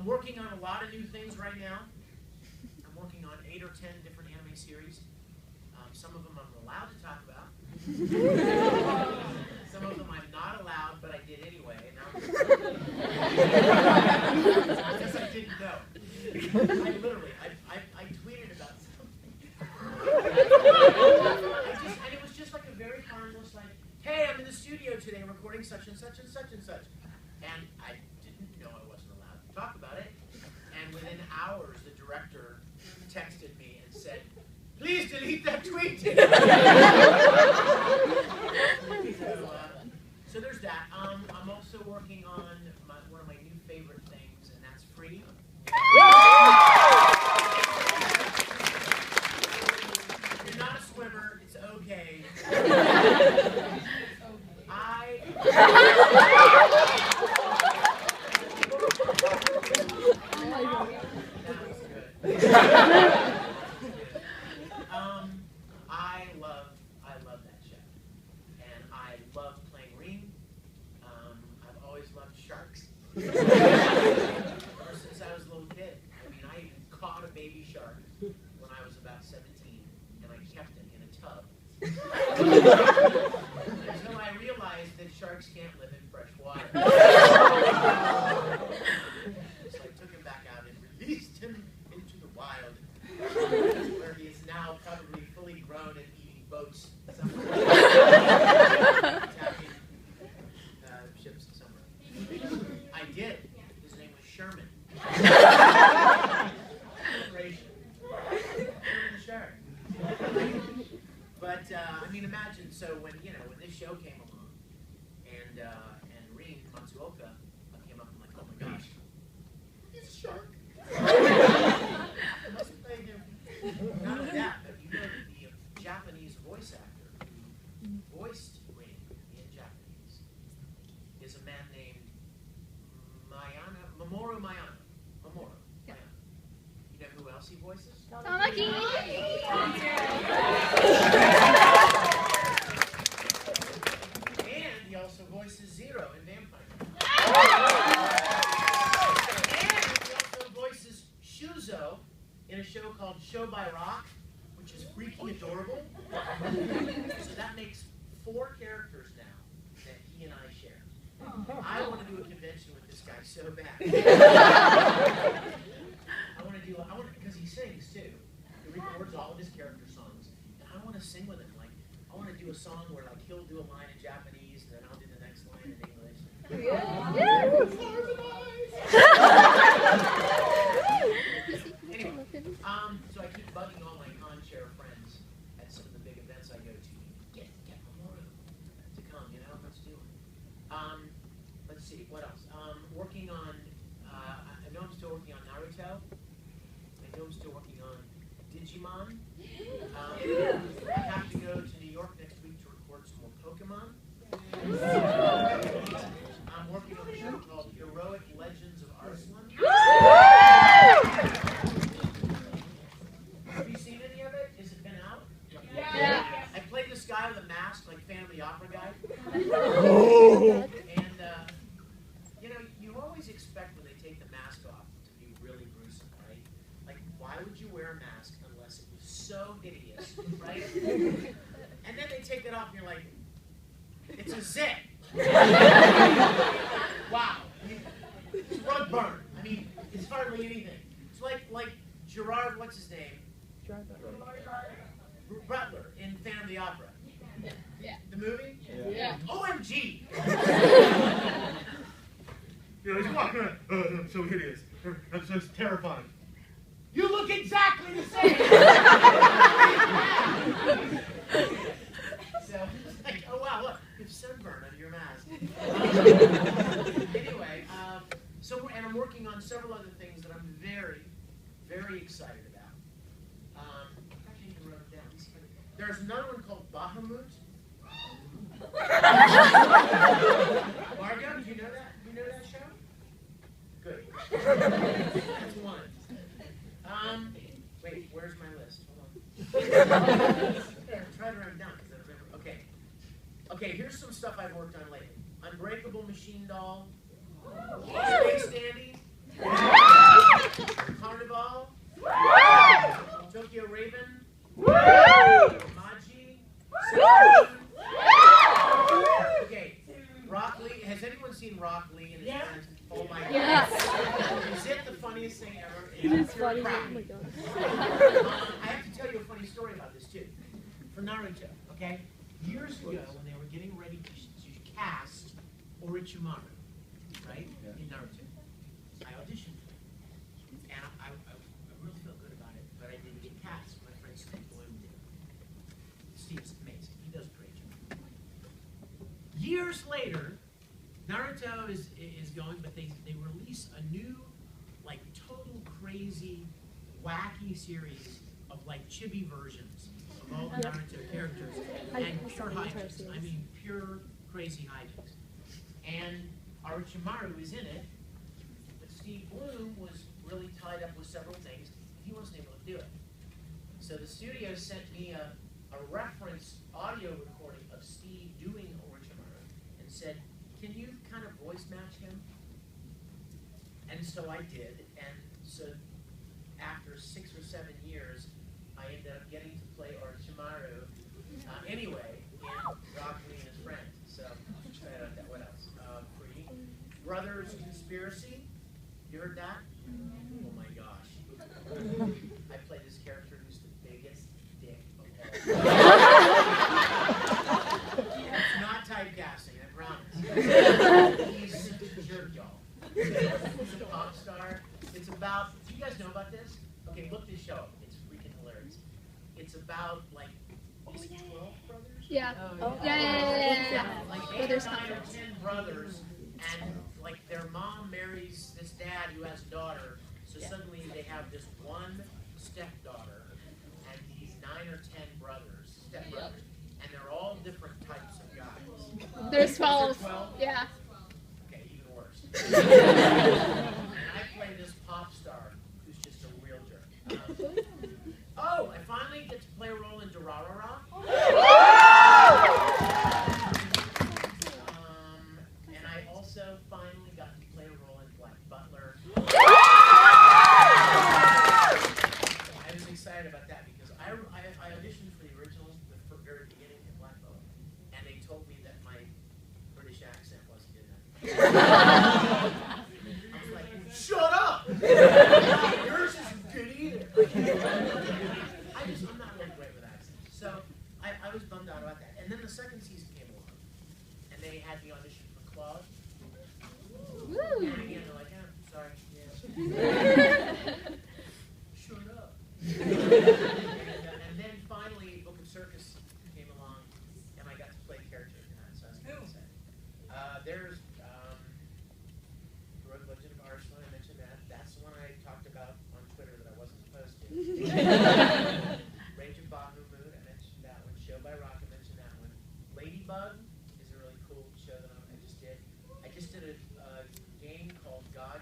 I'm working on a lot of new things right now. I'm working on 8 or 10 different anime series. Some of them I'm allowed to talk about. Some of them I'm not allowed, but I did anyway. And now I guess I didn't know. I tweeted about something. And it was just like a very harmless, like, hey, I'm in the studio today recording such and such and such and such. And I didn't know I wasn't allowed to talk about it. And within hours, the director texted me and said, please delete that tweet. So there's that. I'm also working on one of my new favorite things, and that's free. If you're not a swimmer, it's okay. I love that show, and I love playing Reem. I've always loved sharks. Ever since I was a little kid. I mean, I even caught a baby shark when I was about 17, and I kept it in a tub. Until I realized that sharks can't live in fresh water. So I took him back out and released him into the wild, where he is now probably fully grown and eating boats somewhere. Attacking ships somewhere. I did. His name was Sherman. Sherman Shark. But I mean, imagine. So when this show came along, and Reem Matsuoka came up and like, oh my gosh, he's a shark. I must play him. Not only that, but you know that the Japanese voice actor who voiced Reem in Japanese is a man named Mamoru Mayana. Mamoru. Yeah. You know who else he voices? Tamaki! And he also voices Zero in Vampire. And he also voices Shuzo in a show called Show by Rock, which is freaking adorable. So that makes 4 characters now that he and I share. I want to do a convention with this guy so bad. Because he sings too. He records all of his character songs, and I want to sing with him. Like, I want to do a song where like he'll do a line in Japanese, and then I'll do the next line in English. Anyway, so I keep bugging all my con-share friends at some of the big events I go to. Get Mamoru to come. Let's do it. Let's see, what else? Working on. I know I'm still working on Naruto. I know I'm still working on Digimon. I have to go to New York next week to record some more Pokemon. I'm working on a show called Heroic Legends of Arslan. Have you seen any of it? Has it been out? Yeah. I played this guy with a mask, like Phantom of the Opera guy. And, you always expect when they take the mask off to be really gruesome, right? Like, why would you wear a mask unless it was so hideous, right? And then they take it off and you're like, it's a zit. Wow. It's rug burn. I mean, it's hardly anything. It's like Gerard, what's his name? Butler in Phantom of the Opera. Yeah. The movie? Yeah. OMG! He's walking around. I'm so hideous. That's just terrifying. You look exactly the same! So, it's like, oh wow, look, you have sunburn under your mask. Anyway, and I'm working on several other things that I'm very, very excited about. Actually, you can write it down. There's another one called Bahamut. Margo, do you know that? You know that show? Good. That's one. Wait, where's my list? Hold on. Try to write it down because I don't remember. Okay, here's some stuff I've worked on lately. Unbreakable Machine Doll. Space Dandy. Carnival. Tokyo Raven. Maji. Okay, Rock Lee. Has anyone seen Rock Lee and his friends? Oh my God. Yes. Is it the funniest thing ever? It is Pure funny. crap. Oh my God. I have to tell you a funny story about this too. For Naruto, okay? Years ago, when they were getting ready to cast Orochimaru, right, in Naruto, I auditioned for it. And I really felt good about it, but I didn't get cast. My friend Steve Bloom did. Steve's amazing. He does a great job. Years later, Naruto is going, but they release a new, like, total crazy, wacky series of, like, chibi versions of all the Naruto characters, and pure hijinks. I mean, pure crazy hijinks. And Orochimaru is in it, but Steve Bloom was really tied up with several things. He wasn't able to do it. So the studio sent me a reference audio recording of Steve doing Orochimaru and said, can you kind of voice match him? And so I did, and so after 6 or 7 years, I ended up getting to play Orochimaru anyway in Rock Lee and his friends. So, what else? Free. Brothers Conspiracy. You heard that? Oh my gosh. I played this character who's the biggest dick of all. It's not typecasting, I promise. He's a jerk, y'all. He's a pop star. It's about, do you guys know about this? Okay, look this show up. It's freaking hilarious. It's about, like, is it 12 brothers? Yeah. Oh, Yeah. Like 8 or Brothers 9 or Conference. 10 brothers, and like their mom marries this dad who has a daughter, so suddenly they have this one stepdaughter and these 9 or 10 brothers, stepbrothers, and they're all different types of guys. There's 12. 12? Yeah. Okay, even worse. And I play this pop star who's just a real jerk. Oh, I finally get to play a role in Durarara. And I also finally got to play a role in Black Butler. I was excited about that because I auditioned for the original, the very beginning in Black Butler, and they told me that my British accent wasn't good enough. I was like, shut up! Yours isn't good either. I'm not really great with accents. So I was bummed out about that. And then the second season came along, and they had me audition for Claude. Woo. And again, they're like, oh, sorry, yeah. Shut up. And then finally, Book of Circus came along, and I got to play character in that, so I was going to say. There's Heroic Legend of Arslan, I mentioned that. That's the one I talked about on Twitter that I wasn't supposed to. Rage of Bahamut, I mentioned that one. Show by Rock, I mentioned that one. Ladybug is a really cool show that I just did. I just did a game called God